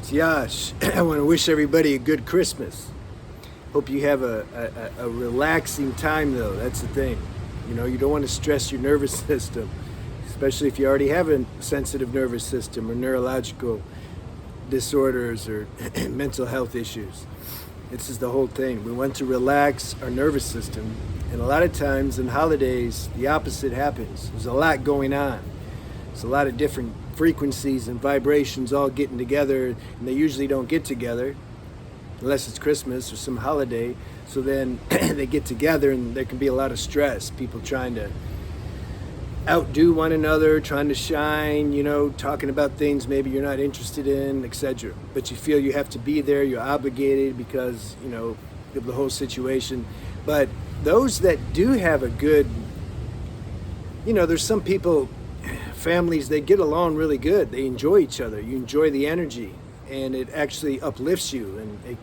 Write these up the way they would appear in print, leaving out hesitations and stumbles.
It's Yash. I want to wish everybody a good Christmas. Hope you have a relaxing time, though. That's the thing. You know, you don't want to stress your nervous system, especially if you already have a sensitive nervous system or neurological disorders or mental health issues. This is the whole thing. We want to relax our nervous system. And a lot of times in holidays, the opposite happens. There's a lot going on. There's a lot of different frequencies and vibrations all getting together, and they usually don't get together unless it's Christmas or some holiday. So then they get together and there can be a lot of stress. People trying to outdo one another, trying to shine, you know, talking about things maybe you're not interested in, etc. But you feel you have to be there, you're obligated because, you know, of the whole situation. But those that do have a good, you know, there's some people, families, they get along really good. They enjoy each other. You enjoy the energy, and it actually uplifts you, and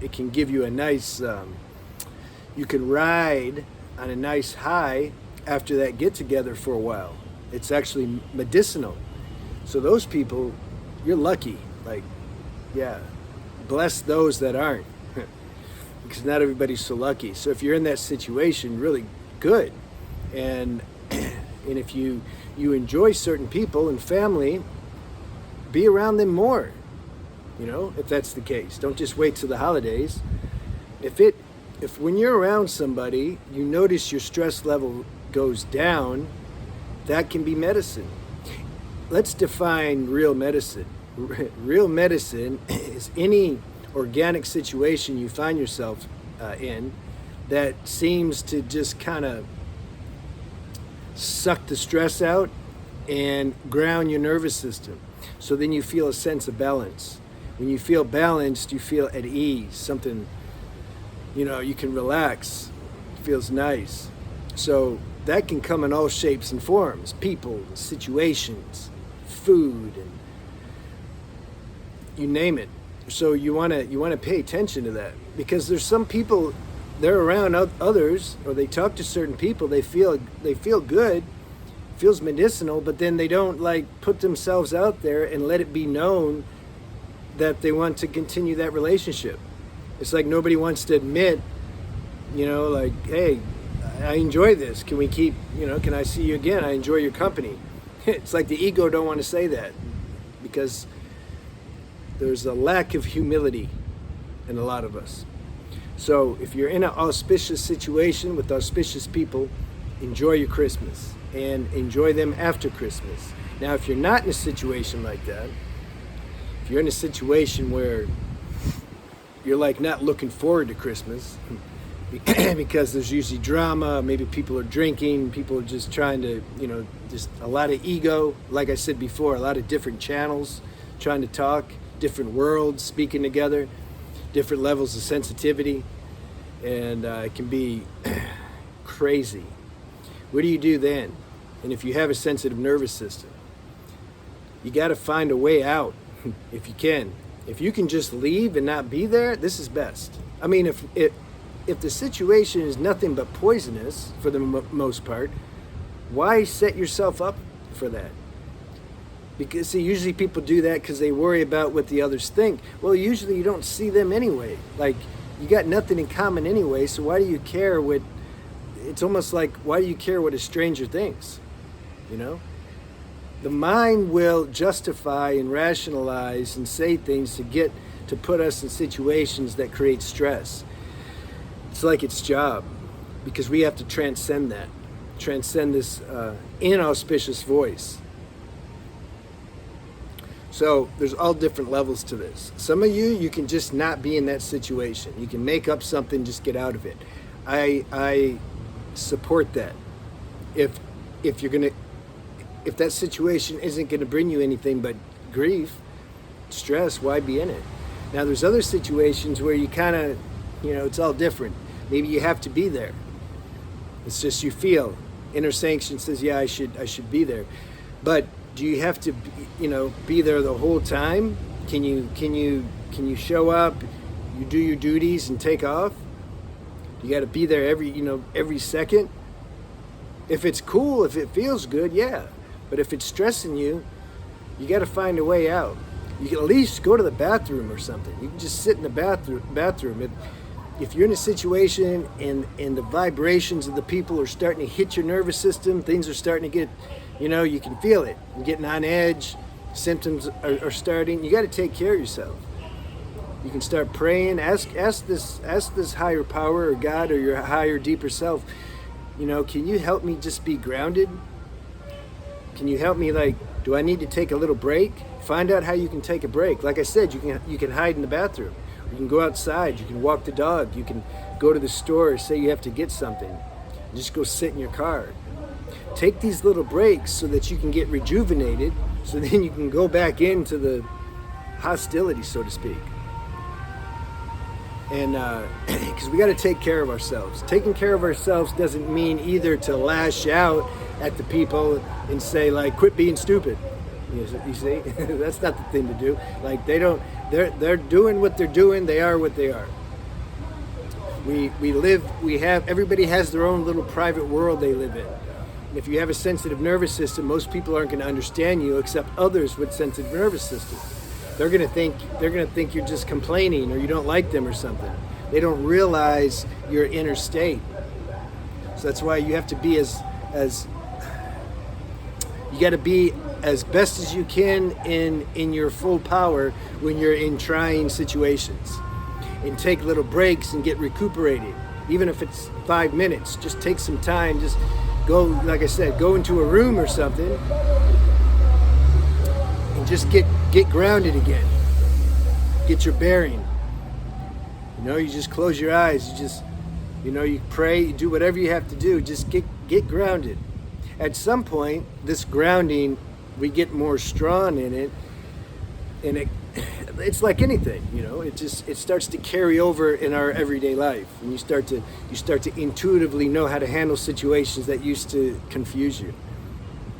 it can give you a nice. You can ride on a nice high after that get together for a while. It's actually medicinal. So those people, you're lucky. Like, yeah, bless those that aren't, because not everybody's so lucky. So if you're in that situation, really good, and if you enjoy certain people and family, be around them more, you know, if that's the case. Don't just wait till the holidays. If when you're around somebody, you notice your stress level goes down, that can be medicine. Let's define real medicine. Real medicine is any organic situation you find yourself in that seems to just kind of suck the stress out and ground your nervous system. So then you feel a sense of balance. When you feel balanced, you feel at ease, something, you know, you can relax. It feels nice. So that can come in all shapes and forms, people, situations, food, and you name it. So you want to pay attention to that, because there's some people, they're around others, or they talk to certain people, they feel good, feels medicinal, but then they don't like put themselves out there and let it be known that they want to continue that relationship. It's like nobody wants to admit, you know, like, hey, I enjoy this. Can we keep, you know, can I see you again? I enjoy your company. It's like the ego don't want to say that, because there's a lack of humility in a lot of us. So if you're in an auspicious situation with auspicious people, enjoy your Christmas and enjoy them after Christmas. Now, if you're not in a situation like that, if you're in a situation where you're like not looking forward to Christmas because there's usually drama, maybe people are drinking, people are just trying to, you know, just a lot of ego, like I said before, a lot of different channels trying to talk, different worlds speaking together, different levels of sensitivity, and it can be crazy. What do you do then? And if you have a sensitive nervous system, you got to find a way out if you can. If you can just leave and not be there, this is best. I mean, if the situation is nothing but poisonous for the most part, why set yourself up for that? Because, see, usually people do that because they worry about what the others think. Well, usually you don't see them anyway. Like, you got nothing in common anyway, so why do you care what... It's almost like, why do you care what a stranger thinks? You know? The mind will justify and rationalize and say things to put us in situations that create stress. It's like its job, because we have to transcend that. Transcend this inauspicious voice. So there's all different levels to this. Some of you can just not be in that situation. You can make up something, just get out of it. I support that. If that situation isn't going to bring you anything but grief, stress, why be in it? Now there's other situations where you kind of, you know, it's all different. Maybe you have to be there. It's just you feel. Inner sanction says, yeah, I should be there. But do you have to, be there the whole time? Can you show up? You do your duties and take off? You got to be there every second. If it's cool, if it feels good, yeah. But if it's stressing you, you got to find a way out. You can at least go to the bathroom or something. You can just sit in the bathroom. If you're in a situation and the vibrations of the people are starting to hit your nervous system, things are starting to get, you can feel it. You're getting on edge, symptoms are starting. You got to take care of yourself. You can start praying. Ask this higher power or God or your higher, deeper self, can you help me just be grounded? Can you help me, do I need to take a little break? Find out how you can take a break. Like I said, you can hide in the bathroom. You can go outside. You can walk the dog. You can go to the store, say you have to get something. Just go sit in your car. Take these little breaks so that you can get rejuvenated, so then you can go back into the hostility, so to speak. And because we got to take care of ourselves. Taking care of ourselves doesn't mean either to lash out at the people and say, quit being stupid. You see, that's not the thing to do. They're doing what they're doing. They are what they are. Everybody has their own little private world they live in. If you have a sensitive nervous system, most people aren't going to understand you except others with sensitive nervous systems. They're going to think you're just complaining or you don't like them or something. They don't realize your inner state. So that's why you have to be you got to be as best as you can in your full power when you're in trying situations, and take little breaks and get recuperated. Even if it's 5 minutes, just take some time. Just go, like I said, go into a room or something and just get grounded again. Get your bearing. You just close your eyes. You pray, you do whatever you have to do. Just get grounded. At some point, this grounding, we get more strong in it, and it's like anything, it starts to carry over in our everyday life, and you start to intuitively know how to handle situations that used to confuse you.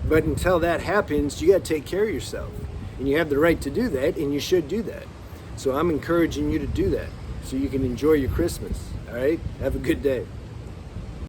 But until that happens, you got to take care of yourself, and you have the right to do that, and you should do that. So I'm encouraging you to do that so you can enjoy your Christmas. All right, have a good day.